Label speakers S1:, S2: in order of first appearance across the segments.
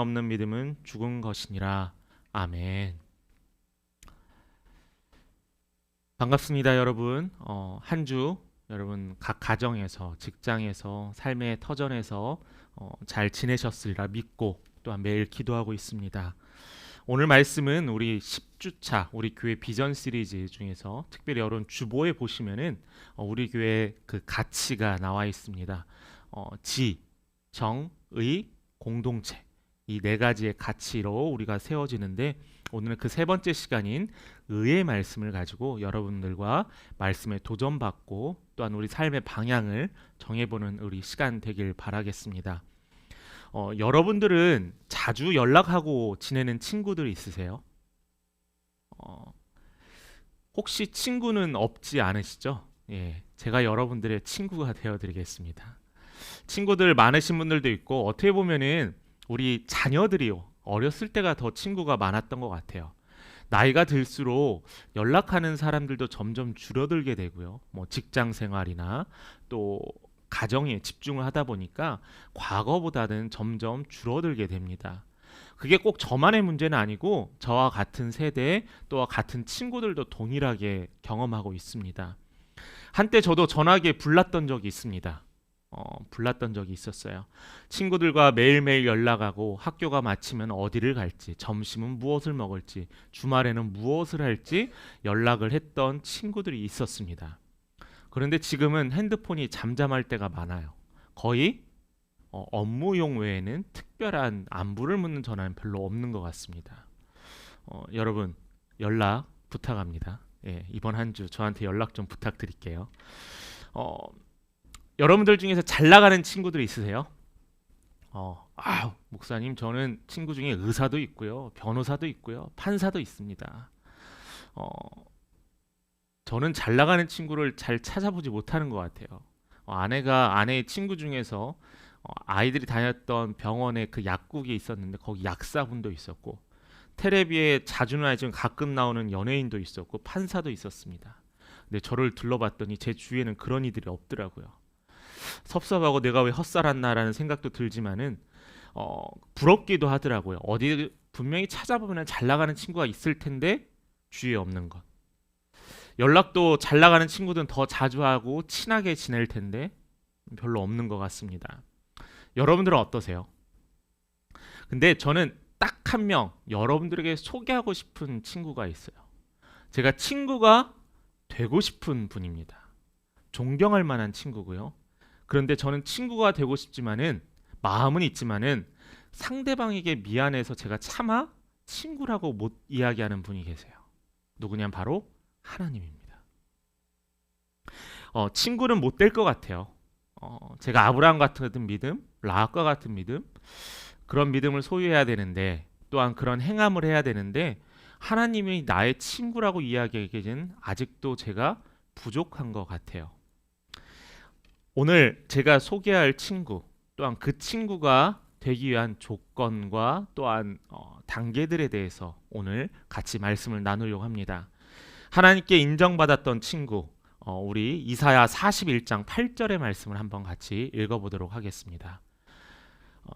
S1: 없는 믿음은 죽은 것이니라. 아멘. 반갑습니다, 여러분. 한 주 여러분 각 가정에서, 직장에서, 삶의 터전에서 잘 지내셨으리라 믿고 또한 매일 기도하고 있습니다. 오늘 말씀은 우리 10주차 우리 교회 비전 시리즈 중에서 특별히 여러분 주보에 보시면은 우리 교회 그 가치가 나와 있습니다. 지, 정, 의, 공동체 이 네 가지의 가치로 우리가 세워지는데 오늘은 그 세 번째 시간인 의의 말씀을 가지고 여러분들과 말씀에 도전받고 또한 우리 삶의 방향을 정해보는 우리 시간 되길 바라겠습니다. 여러분들은 자주 연락하고 지내는 친구들 있으세요? 어, 혹시 친구는 없지 않으시죠? 예, 제가 여러분들의 친구가 되어드리겠습니다. 친구들 많으신 분들도 있고 어떻게 보면은 우리 자녀들이요 어렸을 때가 더 친구가 많았던 것 같아요. 나이가 들수록 연락하는 사람들도 점점 줄어들게 되고요. 뭐 직장 생활이나 또 가정에 집중을 하다 보니까 과거보다는 점점 줄어들게 됩니다. 그게 꼭 저만의 문제는 아니고 저와 같은 세대 또와 같은 친구들도 동일하게 경험하고 있습니다. 한때 저도 전화기에 불났던 적이 있습니다. 불났던 적이 있었어요. 친구들과 매일매일 연락하고 학교가 마치면 어디를 갈지, 점심은 무엇을 먹을지, 주말에는 무엇을 할지 연락을 했던 친구들이 있었습니다. 그런데 지금은 핸드폰이 잠잠할 때가 많아요. 거의 업무용 외에는 특별한 안부를 묻는 전화는 별로 없는 것 같습니다. 여러분 연락 부탁합니다. 예, 이번 한 주 저한테 연락 좀 부탁드릴게요. 어, 여러분들 중에서 잘 나가는 친구들 있으세요? 목사님, 저는 친구 중에 의사도 있고요, 변호사도 있고요, 판사도 있습니다. 어, 저는 잘 나가는 친구를 잘 찾아보지 못하는 것 같아요. 아내의 친구 중에서 아이들이 다녔던 병원에 그 약국이 있었는데 거기 약사분도 있었고 텔레비에 자주는 아니지만 가끔 나오는 연예인도 있었고 판사도 있었습니다. 근데 저를 둘러봤더니 제 주위에는 그런 이들이 없더라고요. 섭섭하고 내가 왜 헛살았나라는 생각도 들지만은 부럽기도 하더라고요. 어디 분명히 찾아보면 잘 나가는 친구가 있을 텐데 주위에 없는 것. 연락도 잘 나가는 친구들은 더 자주 하고 친하게 지낼 텐데 별로 없는 것 같습니다. 여러분들은 어떠세요? 근데 저는 딱 한 명 여러분들에게 소개하고 싶은 친구가 있어요. 제가 친구가 되고 싶은 분입니다. 존경할 만한 친구고요. 그런데 저는 친구가 되고 싶지만은 마음은 있지만은 상대방에게 미안해서 제가 차마 친구라고 못 이야기하는 분이 계세요. 누구냐면 바로 하나님입니다. 친구는 못 될 것 같아요. 제가 아브라함 같은 믿음, 라합과 같은 믿음, 그런 믿음을 소유해야 되는데 또한 그런 행함을 해야 되는데 하나님이 나의 친구라고 이야기하기에는 아직도 제가 부족한 것 같아요. 오늘 제가 소개할 친구 또한 그 친구가 되기 위한 조건과 또한 단계들에 대해서 오늘 같이 말씀을 나누려고 합니다. 하나님께 인정받았던 친구, 우리 이사야 41장 8절의 말씀을 한번 같이 읽어보도록 하겠습니다.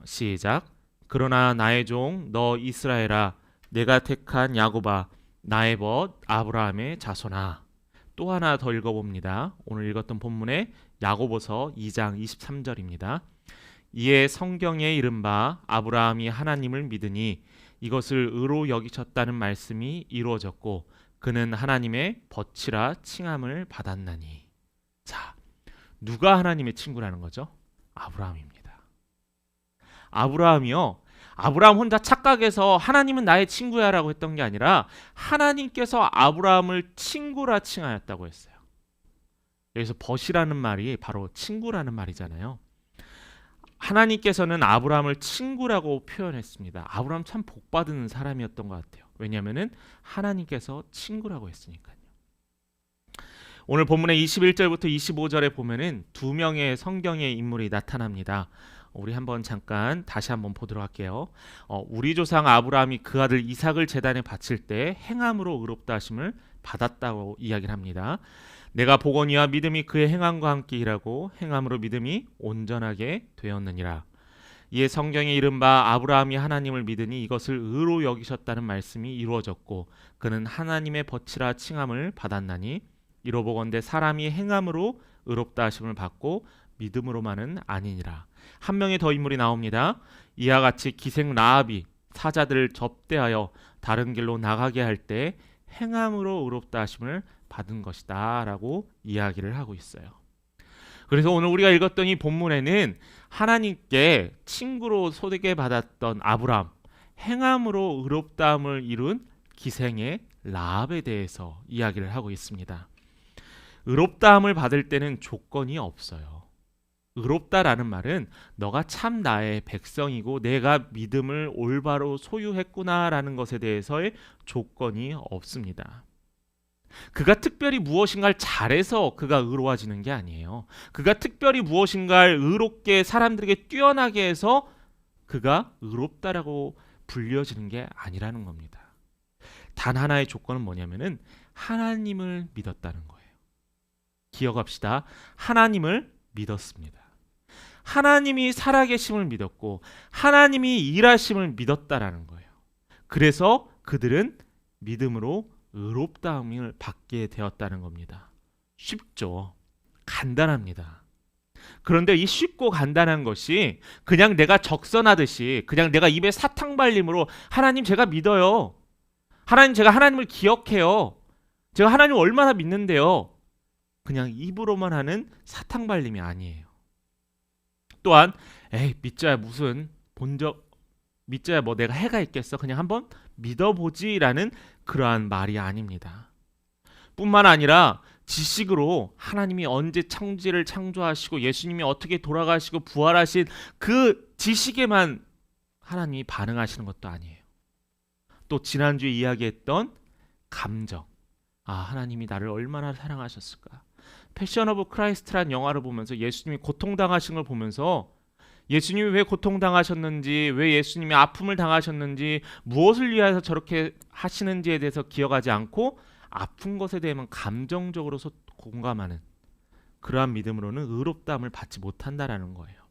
S1: 시작. 그러나 나의 종 너 이스라엘아, 내가 택한 야곱아, 나의 벗 아브라함의 자손아. 또 하나 더 읽어봅니다. 오늘 읽었던 본문의 야고보서 2장 23절입니다. 이에 성경에 이른바 아브라함이 하나님을 믿으니 이것을 의로 여기셨다는 말씀이 이루어졌고 그는 하나님의 벗이라 칭함을 받았나니. 자, 누가 하나님의 친구라는 거죠? 아브라함입니다. 아브라함이요. 아브라함 혼자 착각해서 하나님은 나의 친구야라고 했던 게 아니라 하나님께서 아브라함을 친구라 칭하였다고 했어요. 여기서 벗이라는 말이 바로 친구라는 말이잖아요. 하나님께서는 아브라함을 친구라고 표현했습니다. 아브라함 참 복받은 사람이었던 것 같아요. 왜냐하면 하나님께서 친구라고 했으니까요. 오늘 본문의 21절부터 25절에 보면은 두 명의 성경의 인물이 나타납니다. 우리 한번 잠깐 다시 한번 보도록 할게요. 우리 조상 아브라함이 그 아들 이삭을 제단에 바칠 때 행함으로 의롭다 하심을 받았다고 이야기를 합니다. 내가 보거니와 믿음이 그의 행함과 함께 일하고 행함으로 믿음이 온전하게 되었느니라. 이에 성경에 이른 바 아브라함이 하나님을 믿으니 이것을 의로 여기셨다는 말씀이 이루어졌고 그는 하나님의 벗이라 칭함을 받았나니 이로보건대 사람이 행함으로 의롭다 하심을 받고 믿음으로만은 아니니라. 한 명의 더 인물이 나옵니다. 이와 같이 기생 라합이 사자들을 접대하여 다른 길로 나가게 할 때 행함으로 의롭다 하심을 받은 것이다 라고 이야기를 하고 있어요. 그래서 오늘 우리가 읽었던 이 본문에는 하나님께 친구로 소개받았던 아브라함, 행함으로 의롭다함을 이룬 기생의 라합에 대해서 이야기를 하고 있습니다. 의롭다함을 받을 때는 조건이 없어요. 의롭다라는 말은 너가 참 나의 백성이고 내가 믿음을 올바로 소유했구나라는 것에 대해서의 조건이 없습니다. 그가 특별히 무엇인가를 잘해서 그가 의로워지는 게 아니에요. 그가 특별히 무엇인가를 의롭게 사람들에게 뛰어나게 해서 그가 의롭다라고 불려지는 게 아니라는 겁니다. 단 하나의 조건은 뭐냐면은 하나님을 믿었다는 거예요. 기억합시다. 하나님을 믿었습니다. 하나님이 살아계심을 믿었고 하나님이 일하심을 믿었다라는 거예요. 그래서 그들은 믿음으로 의롭다함을 받게 되었다는 겁니다. 쉽죠. 간단합니다. 그런데 이 쉽고 간단한 것이 그냥 내가 적선하듯이 그냥 내가 입에 사탕 발림으로 하나님 제가 믿어요. 하나님 제가 하나님을 기억해요. 제가 하나님을 얼마나 믿는데요. 그냥 입으로만 하는 사탕 발림이 아니에요. 또한 에이 믿자야 무슨 본적 믿자야 뭐 내가 해가 있겠어 그냥 한번 믿어보지라는 그러한 말이 아닙니다. 뿐만 아니라 지식으로 하나님이 언제 창조를 창조하시고 예수님이 어떻게 돌아가시고 부활하신 그 지식에만 하나님이 반응하시는 것도 아니에요. 또 지난주에 이야기했던 감정, 하나님이 나를 얼마나 사랑하셨을까. 패션 오브 크라이스트란 영화를 보면서 예수님이 고통당하신 걸 보면서 예수님이 왜 고통당하셨는지, 왜 예수님이 아픔을 당하셨는지, 무엇을 위해서 저렇게 하시는지에 대해서 기억하지 않고 아픈 것에 대해만 감정적으로 공감하는 그러한 믿음으로는 의롭다함을 받지 못한다라는 거예요.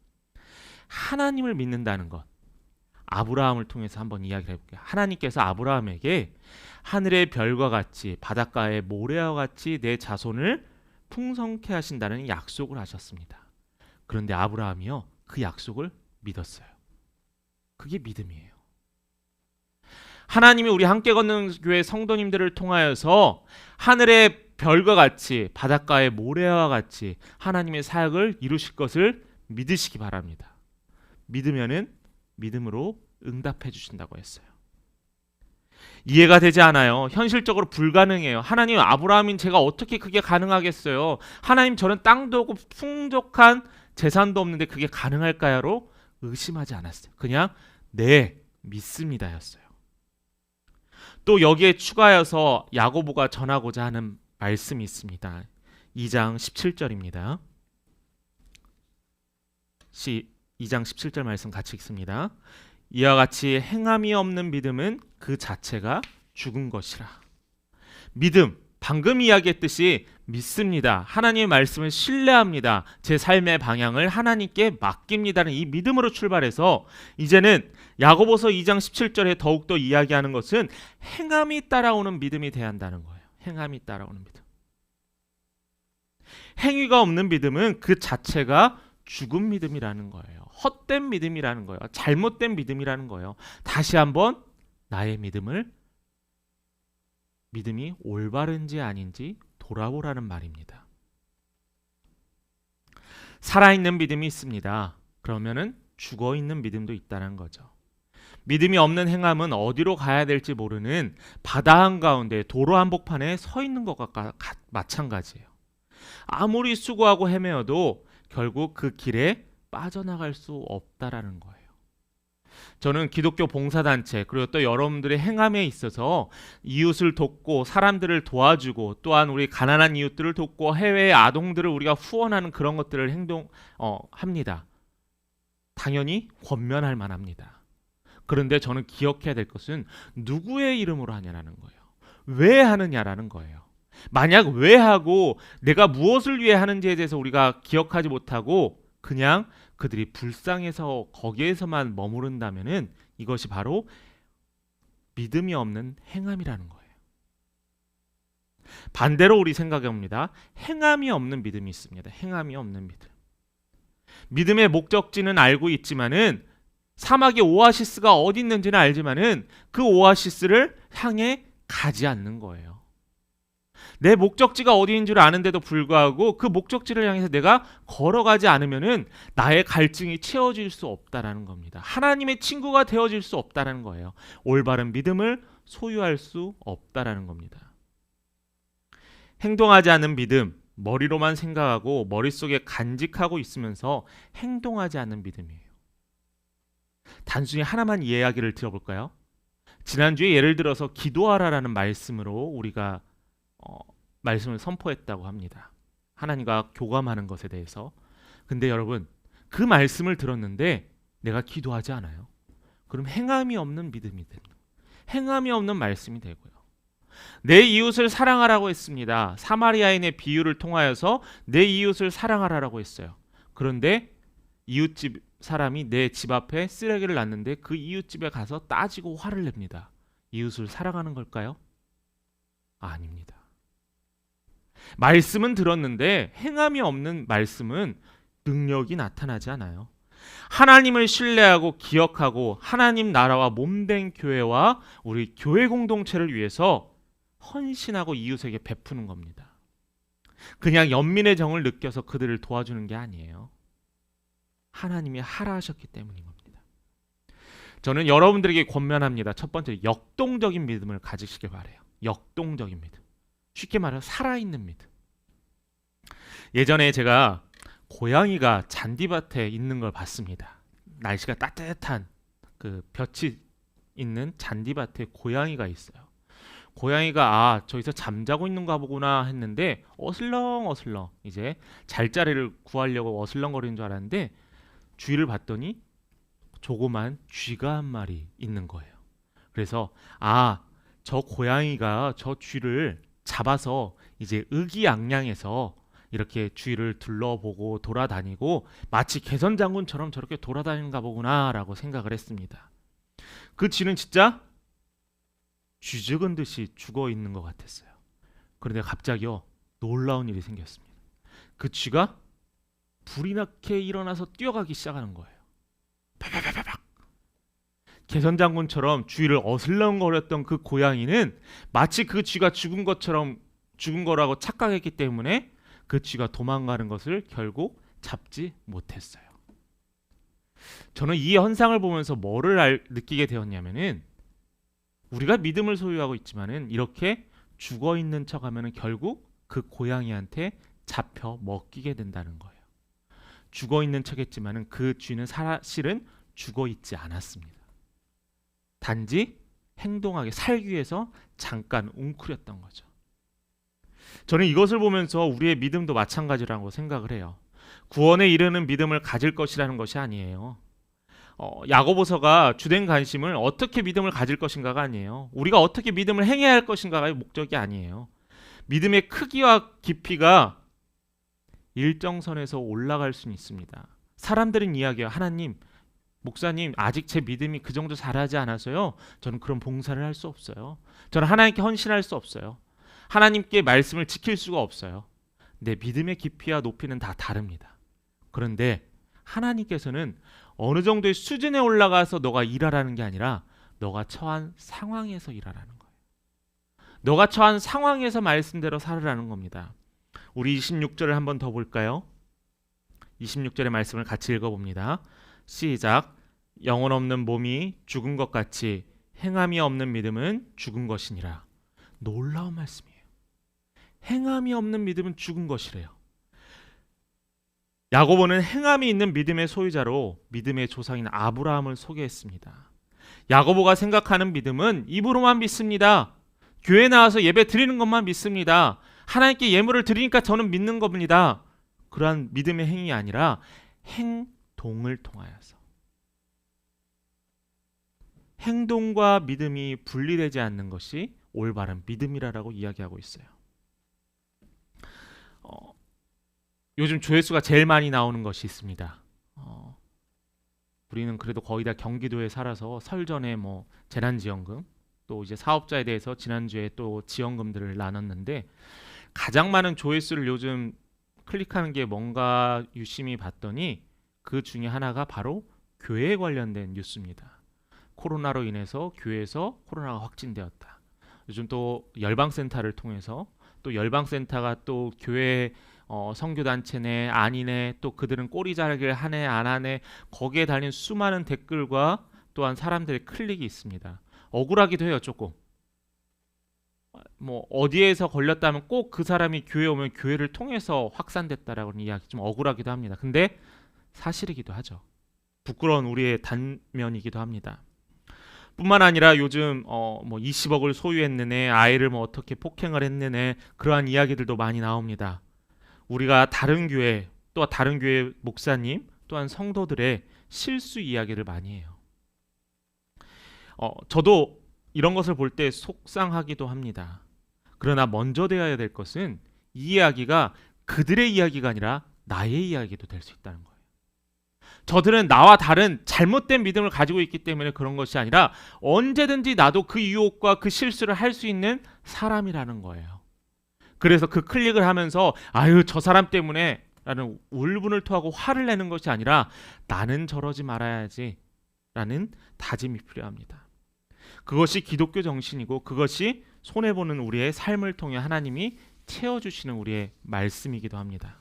S1: 하나님을 믿는다는 것, 아브라함을 통해서 한번 이야기를 해볼게요. 하나님께서 아브라함에게 하늘의 별과 같이 바닷가의 모래와 같이 내 자손을 풍성케 하신다는 약속을 하셨습니다. 그런데 아브라함이요 그 약속을 믿었어요. 그게 믿음이에요. 하나님이 우리 함께 걷는 교회 성도님들을 통하여서 하늘의 별과 같이 바닷가의 모래와 같이 하나님의 사역을 이루실 것을 믿으시기 바랍니다. 믿으면은 믿음으로 응답해 주신다고 했어요. 이해가 되지 않아요. 현실적으로 불가능해요. 하나님 아브라함인 제가 어떻게 그게 가능하겠어요. 하나님 저는 땅도 없고 풍족한 재산도 없는데 그게 가능할까요?로 의심하지 않았어요. 그냥 네 믿습니다였어요. 또 여기에 추가해서 야고보가 전하고자 하는 말씀이 있습니다. 2장 17절입니다. 2장 17절 말씀 같이 읽습니다. 이와 같이 행함이 없는 믿음은 그 자체가 죽은 것이라. 믿음, 방금 이야기했듯이 믿습니다. 하나님의 말씀을 신뢰합니다. 제 삶의 방향을 하나님께 맡깁니다는 이 믿음으로 출발해서 이제는 야고보서 2장 17절에 더욱더 이야기하는 것은 행함이 따라오는 믿음이 돼야 한다는 거예요. 행함이 따라오는 믿음. 행위가 없는 믿음은 그 자체가 죽은 믿음이라는 거예요. 헛된 믿음이라는 거예요. 잘못된 믿음이라는 거예요. 다시 한번 나의 믿음이 올바른지 아닌지 돌아보라는 말입니다. 살아있는 믿음이 있습니다. 그러면은 죽어있는 믿음도 있다는 거죠. 믿음이 없는 행함은 어디로 가야 될지 모르는 바다 한가운데 도로 한복판에 서 있는 것과 마찬가지예요. 아무리 수고하고 헤매어도 결국 그 길에 빠져나갈 수 없다라는 거예요. 저는 기독교 봉사단체 그리고 또 여러분들의 행함에 있어서 이웃을 돕고 사람들을 도와주고 또한 우리 가난한 이웃들을 돕고 해외의 아동들을 우리가 후원하는 그런 것들을 합니다. 당연히 권면할 만합니다. 그런데 저는 기억해야 될 것은 누구의 이름으로 하냐라는 거예요. 왜 하느냐라는 거예요. 만약 왜 하고 내가 무엇을 위해 하는지에 대해서 우리가 기억하지 못하고 그냥 그들이 불쌍해서 거기에서만 머무른다면은 이것이 바로 믿음이 없는 행함이라는 거예요. 반대로 우리 생각해 봅니다. 행함이 없는 믿음이 있습니다. 행함이 없는 믿음. 믿음의 목적지는 알고 있지만은 사막의 오아시스가 어디 있는지는 알지만은 그 오아시스를 향해 가지 않는 거예요. 내 목적지가 어디인 줄 아는데도 불구하고 그 목적지를 향해서 내가 걸어가지 않으면은 나의 갈증이 채워질 수 없다라는 겁니다. 하나님의 친구가 되어질 수 없다라는 거예요. 올바른 믿음을 소유할 수 없다라는 겁니다. 행동하지 않는 믿음, 머리로만 생각하고 머릿속에 간직하고 있으면서 행동하지 않는 믿음이에요. 단순히 하나만 이야기를 들어볼까요? 지난주에 예를 들어서 기도하라라는 말씀으로 우리가 말씀을 선포했다고 합니다. 하나님과 교감하는 것에 대해서. 근데 여러분, 그 말씀을 들었는데 내가 기도하지 않아요. 그럼 행함이 없는 믿음이 됩니다. 행함이 없는 말씀이 되고요. 내 이웃을 사랑하라고 했습니다. 사마리아인의 비유를 통하여서 내 이웃을 사랑하라고 했어요. 그런데 이웃집 사람이 내 집 앞에 쓰레기를 놨는데 그 이웃집에 가서 따지고 화를 냅니다. 이웃을 사랑하는 걸까요? 아닙니다. 말씀은 들었는데 행함이 없는 말씀은 능력이 나타나지 않아요. 하나님을 신뢰하고 기억하고 하나님 나라와 몸된 교회와 우리 교회 공동체를 위해서 헌신하고 이웃에게 베푸는 겁니다. 그냥 연민의 정을 느껴서 그들을 도와주는 게 아니에요. 하나님이 하라 하셨기 때문인 겁니다. 저는 여러분들에게 권면합니다. 첫 번째, 역동적인 믿음을 가지시길 바래요. 역동적인 믿음. 쉽게 말해서 살아있는 믿음. 예전에 제가 고양이가 잔디밭에 있는 걸 봤습니다. 날씨가 따뜻한 그 볕이 있는 잔디밭에 고양이가 있어요. 고양이가 저기서 잠자고 있는가 보구나 했는데 어슬렁어슬렁 이제 잘자리를 구하려고 어슬렁거리는 줄 알았는데 주위를 봤더니 조그만 쥐가 한 마리 있는 거예요. 그래서 저 고양이가 저 쥐를 잡아서 이제 의기양양해서 이렇게 주위를 둘러보고 돌아다니고 마치 개선장군처럼 저렇게 돌아다니는가 보구나라고 생각을 했습니다. 그 쥐는 진짜 쥐죽은 듯이 죽어 있는 것 같았어요. 그런데 갑자기요, 놀라운 일이 생겼습니다. 그 쥐가 불이 나게 일어나서 뛰어가기 시작하는 거예요. 파파파파박. 개선장군처럼 주위를 어슬렁거렸던 그 고양이는 마치 그 쥐가 죽은 거라고 착각했기 때문에 그 쥐가 도망가는 것을 결국 잡지 못했어요. 저는 이 현상을 보면서 뭐를 느끼게 되었냐면은 우리가 믿음을 소유하고 있지만은 이렇게 죽어 있는 척하면은 결국 그 고양이한테 잡혀 먹히게 된다는 거예요. 죽어 있는 척했지만은 그 쥐는 사실은 죽어 있지 않았습니다. 단지 행동하게 살기 위해서 잠깐 웅크렸던 거죠. 저는 이것을 보면서 우리의 믿음도 마찬가지라고 생각을 해요. 구원에 이르는 믿음을 가질 것이라는 것이 아니에요. 야고보서가 주된 관심을 어떻게 믿음을 가질 것인가가 아니에요. 우리가 어떻게 믿음을 행해야 할 것인가가 목적이 아니에요. 믿음의 크기와 깊이가 일정선에서 올라갈 수는 있습니다. 사람들은 이야기해요. 하나님, 목사님, 아직 제 믿음이 그 정도 잘하지 않아서요. 저는 그런 봉사를 할 수 없어요. 저는 하나님께 헌신할 수 없어요. 하나님께 말씀을 지킬 수가 없어요. 내 믿음의 깊이와 높이는 다 다릅니다. 그런데 하나님께서는 어느 정도의 수준에 올라가서 너가 일하라는 게 아니라 너가 처한 상황에서 일하라는 거예요. 너가 처한 상황에서 말씀대로 살으라는 겁니다. 우리 26절을 한번 더 볼까요? 26절의 말씀을 같이 읽어봅니다. 시작. 영혼 없는 몸이 죽은 것 같이 행함이 없는 믿음은 죽은 것이니라. 놀라운 말씀이에요. 행함이 없는 믿음은 죽은 것이래요. 야고보는 행함이 있는 믿음의 소유자로 믿음의 조상인 아브라함을 소개했습니다. 야고보가 생각하는 믿음은 입으로만 믿습니다. 교회 나와서 예배 드리는 것만 믿습니다. 하나님께 예물을 드리니까 저는 믿는 겁니다. 그러한 믿음의 행위 아니라 행동을 통하여서. 행동과 믿음이 분리되지 않는 것이 올바른 믿음이라고 이야기하고 있어요. 요즘 조회수가 제일 많이 나오는 것이 있습니다. 우리는 그래도 거의 다 경기도에 살아서 설 전에 뭐 재난지원금 또 이제 사업자에 대해서 지난주에 또 지원금들을 나눴는데 가장 많은 조회수를 요즘 클릭하는 게 뭔가 유심히 봤더니 그 중에 하나가 바로 교회에 관련된 뉴스입니다. 코로나로 인해서 교회에서 코로나가 확진되었다. 요즘 또 열방센터를 통해서 또 열방센터가 또 교회 선교단체네 아니네 또 그들은 꼬리 자르기를 하네 안 하네 거기에 달린 수많은 댓글과 또한 사람들의 클릭이 있습니다. 억울하기도 해요 조금. 뭐 어디에서 걸렸다면 꼭 그 사람이 교회 오면 교회를 통해서 확산됐다라는 이야기 좀 억울하기도 합니다. 근데 사실이기도 하죠. 부끄러운 우리의 단면이기도 합니다. 뿐만 아니라 요즘 뭐 20억을 소유했느네 아이를 뭐 어떻게 폭행을 했느네 그러한 이야기들도 많이 나옵니다. 우리가 다른 교회 또 다른 교회 목사님 또한 성도들의 실수 이야기를 많이 해요. 저도 이런 것을 볼 때 속상하기도 합니다. 그러나 먼저 되어야 될 것은 이 이야기가 그들의 이야기가 아니라 나의 이야기도 될 수 있다는 거예요. 저들은 나와 다른 잘못된 믿음을 가지고 있기 때문에 그런 것이 아니라 언제든지 나도 그 유혹과 그 실수를 할 수 있는 사람이라는 거예요. 그래서 그 클릭을 하면서 아유 저 사람 때문에 라는 울분을 토하고 화를 내는 것이 아니라 나는 저러지 말아야지 라는 다짐이 필요합니다. 그것이 기독교 정신이고 그것이 손해보는 우리의 삶을 통해 하나님이 채워주시는 우리의 말씀이기도 합니다.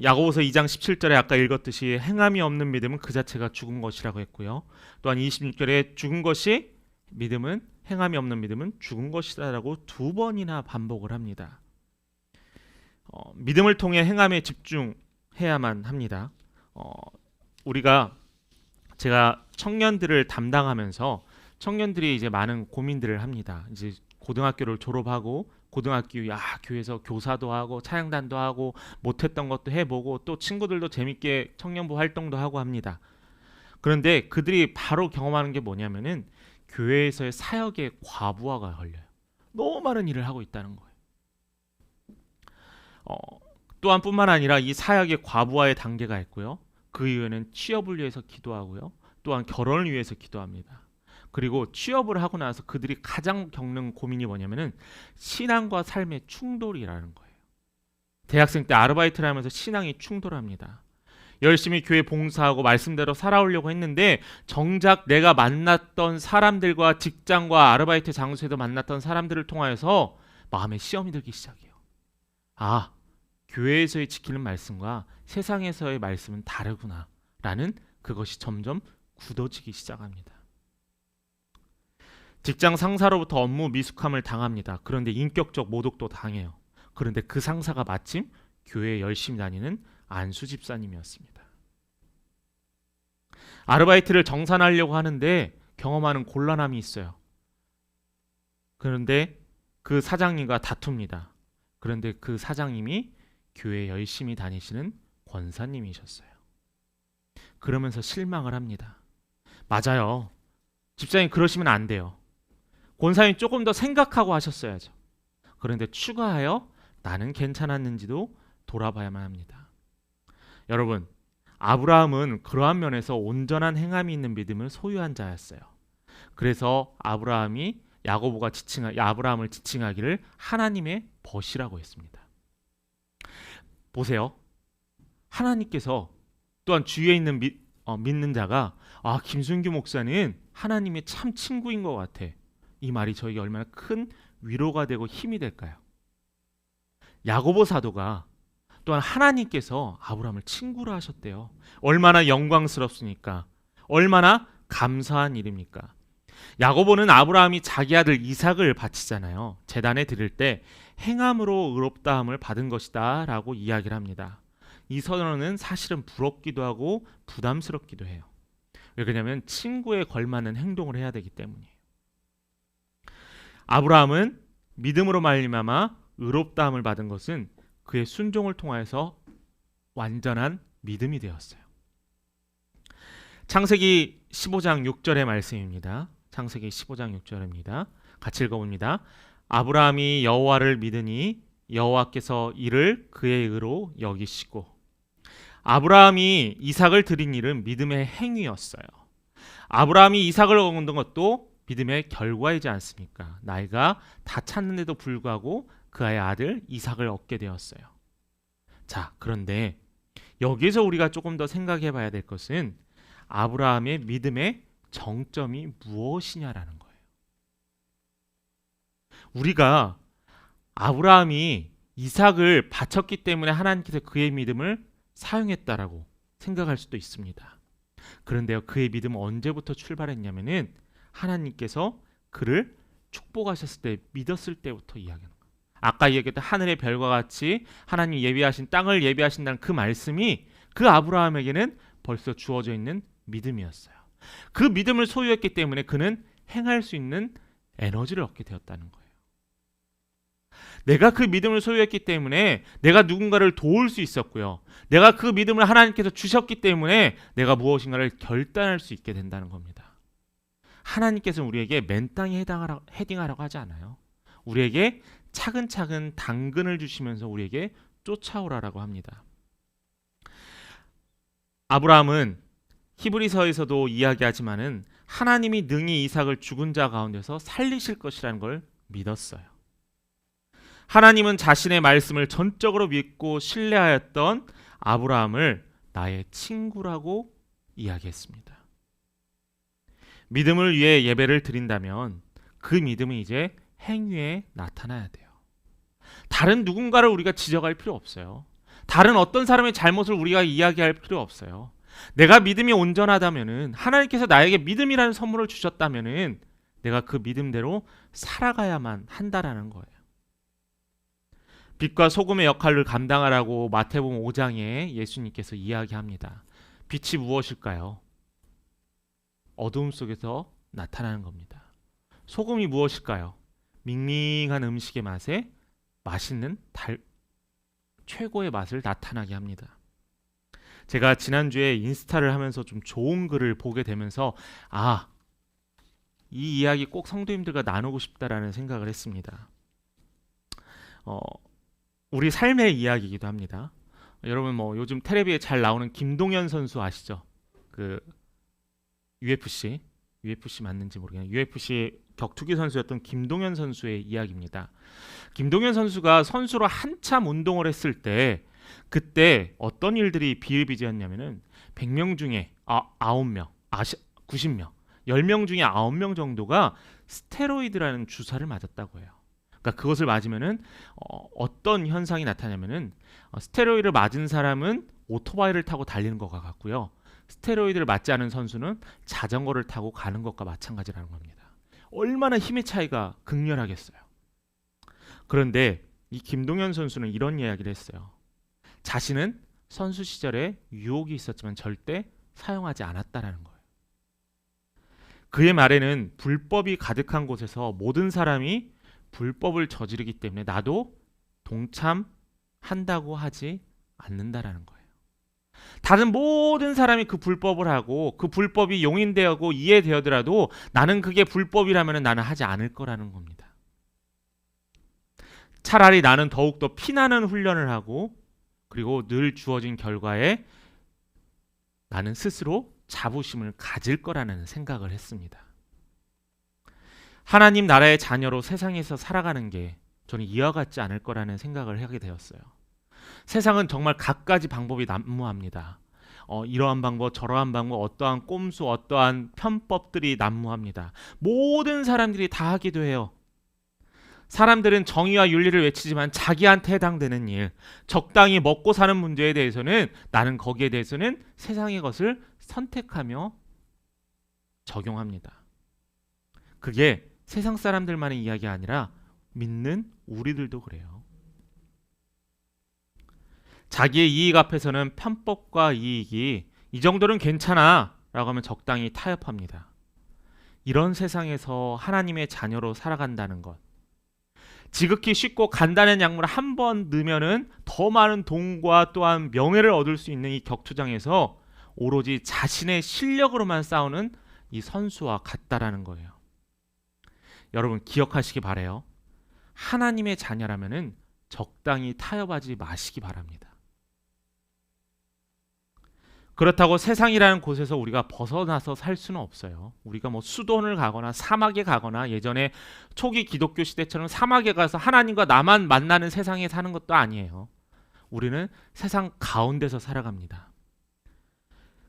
S1: 야고보서 2장 17절에 아까 읽었듯이 행함이 없는 믿음은 그 자체가 죽은 것이라고 했고요. 또한 26절에 죽은 것이 믿음은 행함이 없는 믿음은 죽은 것이다라고 두 번이나 반복을 합니다. 믿음을 통해 행함에 집중해야만 합니다. 제가 청년들을 담당하면서 청년들이 이제 많은 고민들을 합니다. 이제 고등학교를 졸업하고 고등학교 교회에서 교사도 하고 찬양단도 하고 못했던 것도 해보고 또 친구들도 재밌게 청년부 활동도 하고 합니다. 그런데 그들이 바로 경험하는 게 뭐냐면은 교회에서의 사역의 과부하가 걸려요. 너무 많은 일을 하고 있다는 거예요. 또한 뿐만 아니라 이 사역의 과부하의 단계가 있고요. 그 이후에는 취업을 위해서 기도하고요. 또한 결혼을 위해서 기도합니다. 그리고 취업을 하고 나서 그들이 가장 겪는 고민이 뭐냐면은 신앙과 삶의 충돌이라는 거예요. 대학생 때 아르바이트를 하면서 신앙이 충돌합니다. 열심히 교회 봉사하고 말씀대로 살아오려고 했는데 정작 내가 만났던 사람들과 직장과 아르바이트 장소에도 만났던 사람들을 통하여서 마음에 시험이 들기 시작해요. 교회에서의 지키는 말씀과 세상에서의 말씀은 다르구나 라는 그것이 점점 굳어지기 시작합니다. 직장 상사로부터 업무 미숙함을 당합니다. 그런데 인격적 모독도 당해요. 그런데 그 상사가 마침 교회에 열심히 다니는 안수 집사님이었습니다. 아르바이트를 정산하려고 하는데 경험하는 곤란함이 있어요. 그런데 그 사장님과 다툽니다. 그런데 그 사장님이 교회에 열심히 다니시는 권사님이셨어요. 그러면서 실망을 합니다. 맞아요. 집사님 그러시면 안 돼요. 권사님 조금 더 생각하고 하셨어야죠. 그런데 추가하여 나는 괜찮았는지도 돌아봐야만 합니다. 여러분, 아브라함은 그러한 면에서 온전한 행함이 있는 믿음을 소유한 자였어요. 그래서 아브라함이 아브라함을 지칭하기를 하나님의 벗이라고 했습니다. 보세요. 하나님께서 또한 주위에 있는 믿는 자가 김순규 목사는 하나님의 참 친구인 것 같아. 이 말이 저에게 얼마나 큰 위로가 되고 힘이 될까요? 야고보 사도가 또한 하나님께서 아브라함을 친구로 하셨대요. 얼마나 영광스럽습니까? 얼마나 감사한 일입니까? 야고보는 아브라함이 자기 아들 이삭을 바치잖아요. 제단에 드릴 때 행함으로 의롭다함을 받은 것이다 라고 이야기를 합니다. 이 선언은 사실은 부럽기도 하고 부담스럽기도 해요. 왜 그러냐면 친구에 걸맞는 행동을 해야 되기 때문이에요. 아브라함은 믿음으로 말미암아 의롭다함을 받은 것은 그의 순종을 통하여서 완전한 믿음이 되었어요. 창세기 15장 6절의 말씀입니다. 창세기 15장 6절입니다. 같이 읽어봅니다. 아브라함이 여호와를 믿으니 여호와께서 이를 그의 의로 여기시고 아브라함이 이삭을 드린 일은 믿음의 행위였어요. 아브라함이 이삭을 얻은 것도 믿음의 결과이지 않습니까? 나이가 다 찼는데도 불구하고 그의 아들 이삭을 얻게 되었어요. 자, 그런데 여기서 우리가 조금 더 생각해 봐야 될 것은 아브라함의 믿음의 정점이 무엇이냐라는 거예요. 우리가 아브라함이 이삭을 바쳤기 때문에 하나님께서 그의 믿음을 사용했다라고 생각할 수도 있습니다. 그런데요, 그의 믿음은 언제부터 출발했냐면은 하나님께서 그를 축복하셨을 때, 믿었을 때부터 이야기하는 거예요. 아까 이야기했던 하늘의 별과 같이 하나님 예비하신 땅을 예비하신다는 그 말씀이 그 아브라함에게는 벌써 주어져 있는 믿음이었어요. 그 믿음을 소유했기 때문에 그는 행할 수 있는 에너지를 얻게 되었다는 거예요. 내가 그 믿음을 소유했기 때문에 내가 누군가를 도울 수 있었고요. 내가 그 믿음을 하나님께서 주셨기 때문에 내가 무엇인가를 결단할 수 있게 된다는 겁니다. 하나님께서는 우리에게 맨 땅에 헤딩하라고 하지 않아요. 우리에게 차근차근 당근을 주시면서 우리에게 쫓아오라라고 합니다. 아브라함은 히브리서에서도 이야기하지만은 하나님이 능히 이삭을 죽은 자 가운데서 살리실 것이라는 걸 믿었어요. 하나님은 자신의 말씀을 전적으로 믿고 신뢰하였던 아브라함을 나의 친구라고 이야기했습니다. 믿음을 위해 예배를 드린다면 그 믿음은 이제 행위에 나타나야 돼요. 다른 누군가를 우리가 지적할 필요 없어요. 다른 어떤 사람의 잘못을 우리가 이야기할 필요 없어요. 내가 믿음이 온전하다면은, 하나님께서 나에게 믿음이라는 선물을 주셨다면은 내가 그 믿음대로 살아가야만 한다라는 거예요. 빛과 소금의 역할을 감당하라고 마태복음 5장에 예수님께서 이야기합니다. 빛이 무엇일까요? 어두움 속에서 나타나는 겁니다. 소금이 무엇일까요? 밍밍한 음식의 맛에 맛있는 최고의 맛을 나타나게 합니다. 제가 지난주에 인스타를 하면서 좀 좋은 글을 보게 되면서 이 이야기 꼭 성도님들과 나누고 싶다라는 생각을 했습니다. 우리 삶의 이야기이기도 합니다. 여러분 요즘 텔레비에 잘 나오는 김동현 선수 아시죠? 그 UFC 맞는지 모르겠네요. UFC 격투기 선수였던 김동현 선수의 이야기입니다. 김동현 선수가 선수로 한참 운동을 했을 때 그때 어떤 일들이 비일비재했냐면은 100명 중에 9명, 90명, 10명 중에 9명 정도가 스테로이드라는 주사를 맞았다고 해요. 그러니까 그것을 맞으면은 어떤 현상이 나타나냐면은 스테로이드를 맞은 사람은 오토바이를 타고 달리는 것과 같고요. 스테로이드를 맞지 않은 선수는 자전거를 타고 가는 것과 마찬가지라는 겁니다. 얼마나 힘의 차이가 극렬하겠어요. 그런데 이 김동현 선수는 이런 이야기를 했어요. 자신은 선수 시절에 유혹이 있었지만 절대 사용하지 않았다라는 거예요. 그의 말에는 불법이 가득한 곳에서 모든 사람이 불법을 저지르기 때문에 나도 동참한다고 하지 않는다라는 거예요. 다른 모든 사람이 그 불법을 하고 그 불법이 용인되고 이해되어더라도 나는 그게 불법이라면 나는 하지 않을 거라는 겁니다. 차라리 나는 더욱더 피나는 훈련을 하고 그리고 늘 주어진 결과에 나는 스스로 자부심을 가질 거라는 생각을 했습니다. 하나님 나라의 자녀로 세상에서 살아가는 게 저는 이와 같지 않을 거라는 생각을 하게 되었어요. 세상은 정말 갖가지 방법이 난무합니다. 이러한 방법, 저러한 방법, 어떠한 꼼수, 어떠한 편법들이 난무합니다. 모든 사람들이 다 하기도 해요. 사람들은 정의와 윤리를 외치지만 자기한테 해당되는 일, 적당히 먹고 사는 문제에 대해서는 나는 거기에 대해서는 세상의 것을 선택하며 적용합니다. 그게 세상 사람들만의 이야기가 아니라 믿는 우리들도 그래요. 자기의 이익 앞에서는 편법과 이익이 이 정도는 괜찮아 라고 하면 적당히 타협합니다. 이런 세상에서 하나님의 자녀로 살아간다는 것, 지극히 쉽고 간단한 약물을 한 번 넣으면은 더 많은 돈과 또한 명예를 얻을 수 있는 이 격투장에서 오로지 자신의 실력으로만 싸우는 이 선수와 같다라는 거예요. 여러분 기억하시기 바라요. 하나님의 자녀라면은 적당히 타협하지 마시기 바랍니다. 그렇다고 세상이라는 곳에서 우리가 벗어나서 살 수는 없어요. 우리가 뭐 수도원을 가거나 사막에 가거나 예전에 초기 기독교 시대처럼 사막에 가서 하나님과 나만 만나는 세상에 사는 것도 아니에요. 우리는 세상 가운데서 살아갑니다.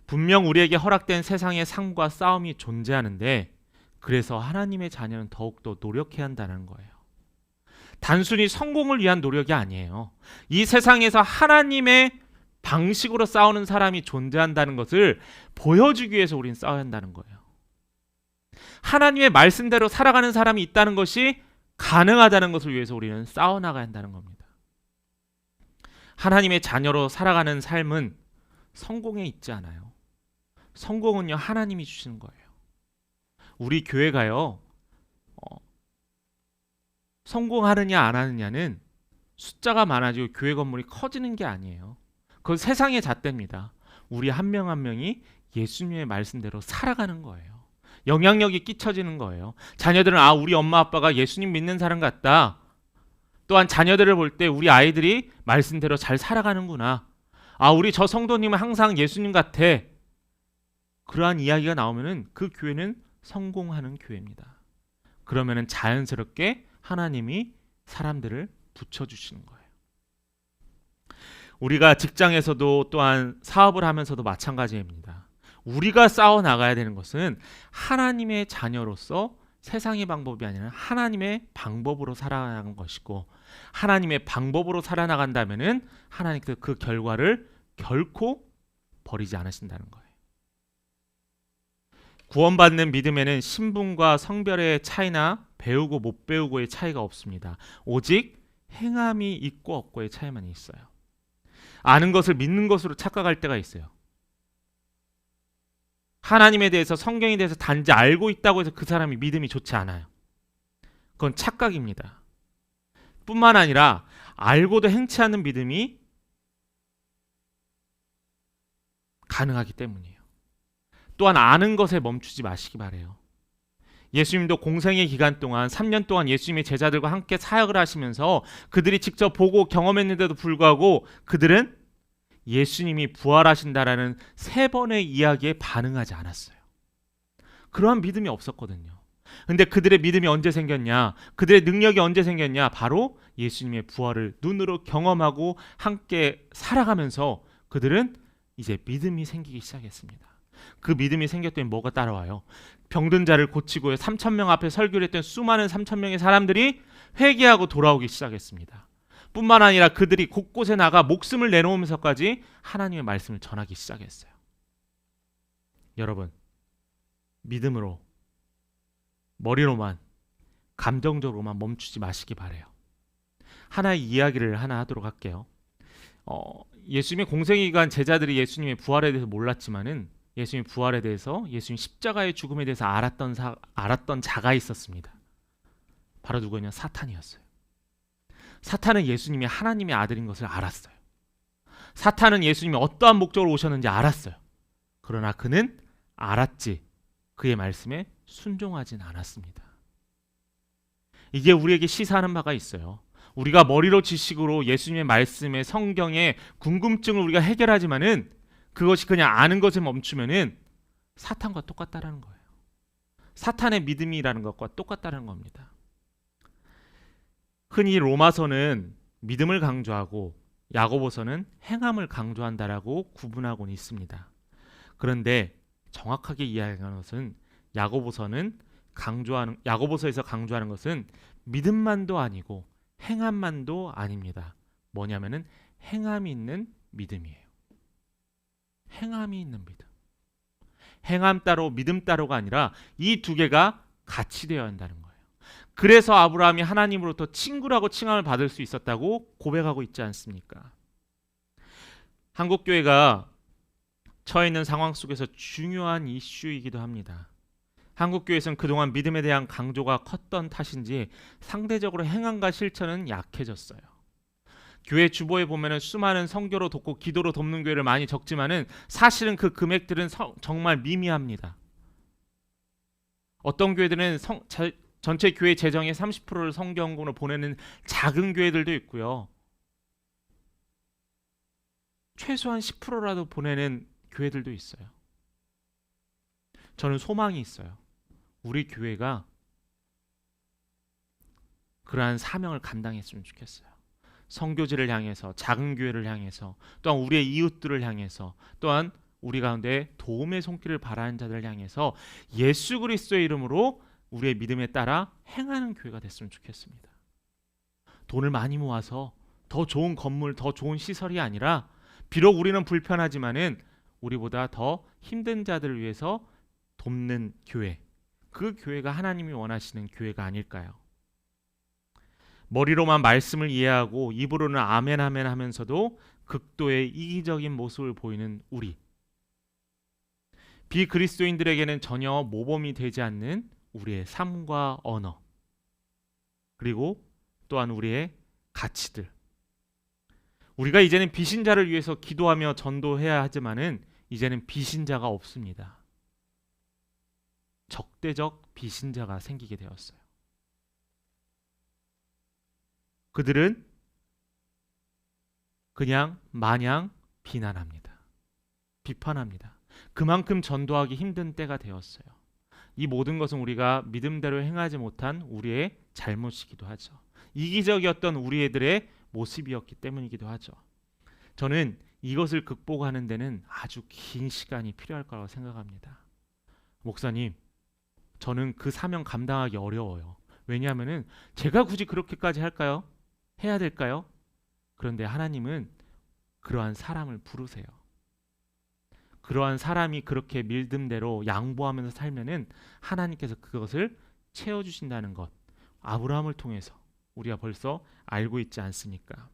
S1: 분명 우리에게 허락된 세상의 삶과 싸움이 존재하는데 그래서 하나님의 자녀는 더욱더 노력해야 한다는 거예요. 단순히 성공을 위한 노력이 아니에요. 이 세상에서 하나님의 방식으로 싸우는 사람이 존재한다는 것을 보여주기 위해서 우리는 싸워야 한다는 거예요. 하나님의 말씀대로 살아가는 사람이 있다는 것이 가능하다는 것을 위해서 우리는 싸워나가야 한다는 겁니다. 하나님의 자녀로 살아가는 삶은 성공에 있지 않아요. 성공은요, 하나님이 주시는 거예요. 우리 교회가요, 성공하느냐 안 하느냐는 숫자가 많아지고 교회 건물이 커지는 게 아니에요. 그건 세상의 잣대입니다. 우리 한 명 한 명이 예수님의 말씀대로 살아가는 거예요. 영향력이 끼쳐지는 거예요. 자녀들은 우리 엄마 아빠가 예수님 믿는 사람 같다. 또한 자녀들을 볼 때 우리 아이들이 말씀대로 잘 살아가는구나. 우리 저 성도님은 항상 예수님 같아. 그러한 이야기가 나오면은 그 교회는 성공하는 교회입니다. 그러면은 자연스럽게 하나님이 사람들을 붙여주시는 거예요. 우리가 직장에서도 또한 사업을 하면서도 마찬가지입니다. 우리가 싸워 나가야 되는 것은 하나님의 자녀로서 세상의 방법이 아니라 하나님의 방법으로 살아가는 것이고, 하나님의 방법으로 살아나간다면은 하나님께서 그 결과를 결코 버리지 않으신다는 거예요. 구원받는 믿음에는 신분과 성별의 차이나 배우고 못 배우고의 차이가 없습니다. 오직 행함이 있고 없고의 차이만 있어요. 아는 것을 믿는 것으로 착각할 때가 있어요. 하나님에 대해서, 성경에 대해서 단지 알고 있다고 해서 그 사람이 믿음이 좋지 않아요. 그건 착각입니다. 뿐만 아니라 알고도 행치 않는 믿음이 가능하기 때문이에요. 또한 아는 것에 멈추지 마시기 바래요. 예수님도 공생의 기간 동안 3년 동안 예수님의 제자들과 함께 사역을 하시면서 그들이 직접 보고 경험했는데도 불구하고 그들은 예수님이 부활하신다라는 3번의 이야기에 반응하지 않았어요. 그러한 믿음이 없었거든요. 근데 그들의 믿음이 언제 생겼냐? 그들의 능력이 언제 생겼냐? 바로 예수님의 부활을 눈으로 경험하고 함께 살아가면서 그들은 이제 믿음이 생기기 시작했습니다. 그 믿음이 생겼더니 뭐가 따라와요? 병든 자를 고치고 3,000명 앞에 설교를 했던 수많은 3,000명의 사람들이 회개하고 돌아오기 시작했습니다. 뿐만 아니라 그들이 곳곳에 나가 목숨을 내놓으면서까지 하나님의 말씀을 전하기 시작했어요. 여러분, 믿음으로, 머리로만, 감정적으로만 멈추지 마시기 바래요. 하나의 이야기를 하나 하도록 할게요. 예수님의 공생의 기간 제자들이 예수님의 부활에 대해서 몰랐지만은 예수님의 부활에 대해서, 예수님 십자가의 죽음에 대해서 알았던 자가 있었습니다. 바로 누구냐? 사탄이었어요. 사탄은 예수님이 하나님의 아들인 것을 알았어요. 사탄은 예수님이 어떠한 목적으로 오셨는지 알았어요. 그러나 그는 알았지 그의 말씀에 순종하진 않았습니다. 이게 우리에게 시사하는 바가 있어요. 우리가 머리로 지식으로 예수님의 말씀에, 성경에 궁금증을 우리가 해결하지만은 그것이 그냥 아는 것에 멈추면은 사탄과 똑같다라는 거예요. 사탄의 믿음이라는 것과 똑같다는 겁니다. 흔히 로마서는 믿음을 강조하고 야고보서는 행함을 강조한다라고 구분하고는 있습니다. 그런데 정확하게 이해하는 것은 야고보서에서 강조하는 것은 믿음만도 아니고 행함만도 아닙니다. 뭐냐면은 행함이 있는 믿음이에요. 행함이 있는 믿음. 행함 따로 믿음 따로가 아니라 이 두 개가 같이 되어야 한다는 거예요. 그래서 아브라함이 하나님으로부터 친구라고 칭함을 받을 수 있었다고 고백하고 있지 않습니까? 한국교회가 처해 있는 상황 속에서 중요한 이슈이기도 합니다. 한국교회에서는 그동안 믿음에 대한 강조가 컸던 탓인지 상대적으로 행함과 실천은 약해졌어요. 교회 주보에 보면은 수많은 선교로 돕고 기도로 돕는 교회를 많이 적지만은 사실은 그 금액들은 정말 미미합니다. 어떤 교회들은 전체 교회 재정의 30%를 선교헌금으로 보내는 작은 교회들도 있고요. 최소한 10%라도 보내는 교회들도 있어요. 저는 소망이 있어요. 우리 교회가 그러한 사명을 감당했으면 좋겠어요. 선교지를 향해서, 작은 교회를 향해서, 또한 우리의 이웃들을 향해서, 또한 우리 가운데 도움의 손길을 바라는 자들을 향해서 예수 그리스도의 이름으로 우리의 믿음에 따라 행하는 교회가 됐으면 좋겠습니다. 돈을 많이 모아서 더 좋은 건물, 더 좋은 시설이 아니라, 비록 우리는 불편하지만은 우리보다 더 힘든 자들을 위해서 돕는 교회, 그 교회가 하나님이 원하시는 교회가 아닐까요? 머리로만 말씀을 이해하고 입으로는 아멘 아멘 하면서도 극도의 이기적인 모습을 보이는 우리, 비그리스도인들에게는 전혀 모범이 되지 않는 우리의 삶과 언어, 그리고 또한 우리의 가치들. 우리가 이제는 비신자를 위해서 기도하며 전도해야 하지만은 이제는 비신자가 없습니다. 적대적 비신자가 생기게 되었어요. 그들은 그냥 마냥 비난합니다. 비판합니다. 그만큼 전도하기 힘든 때가 되었어요. 이 모든 것은 우리가 믿음대로 행하지 못한 우리의 잘못이기도 하죠. 이기적이었던 우리들의 모습이었기 때문이기도 하죠. 저는 이것을 극복하는 데는 아주 긴 시간이 필요할 거라고 생각합니다. 목사님, 저는 그 사명 감당하기 어려워요. 왜냐하면은 제가 굳이 그렇게까지 할까요? 해야 될까요? 그런데 하나님은 그러한 사람을 부르세요. 그러한 사람이 그렇게 믿음대로 양보하면서 살면은 하나님께서 그것을 채워주신다는 것, 아브라함을 통해서 우리가 벌써 알고 있지 않습니까?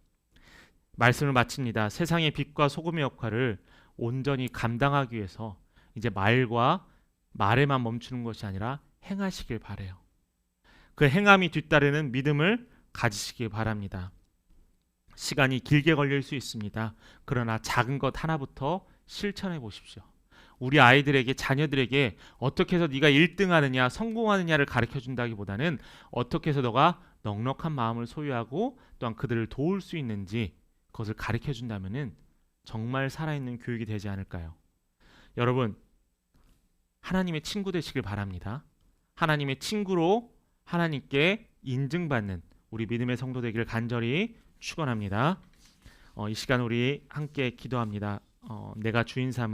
S1: 말씀을 마칩니다. 세상의 빛과 소금의 역할을 온전히 감당하기 위해서 이제 말과 말에만 멈추는 것이 아니라 행하시길 바래요. 그 행함이 뒤따르는 믿음을 가지시길 바랍니다. 시간이 길게 걸릴 수 있습니다. 그러나 작은 것 하나부터 실천해 보십시오. 우리 아이들에게, 자녀들에게 어떻게 해서 네가 1등 하느냐, 성공하느냐를 가르쳐 준다기보다는 어떻게 해서 너가 넉넉한 마음을 소유하고 또한 그들을 도울 수 있는지 그것을 가르쳐 준다면은 정말 살아있는 교육이 되지 않을까요? 여러분, 하나님의 친구 되시길 바랍니다. 하나님의 친구로 하나님께 인증받는 우리 믿음의 성도 되기를 간절히 축원합니다. 이 시간 우리 함께 기도합니다. 내가 주인 삼은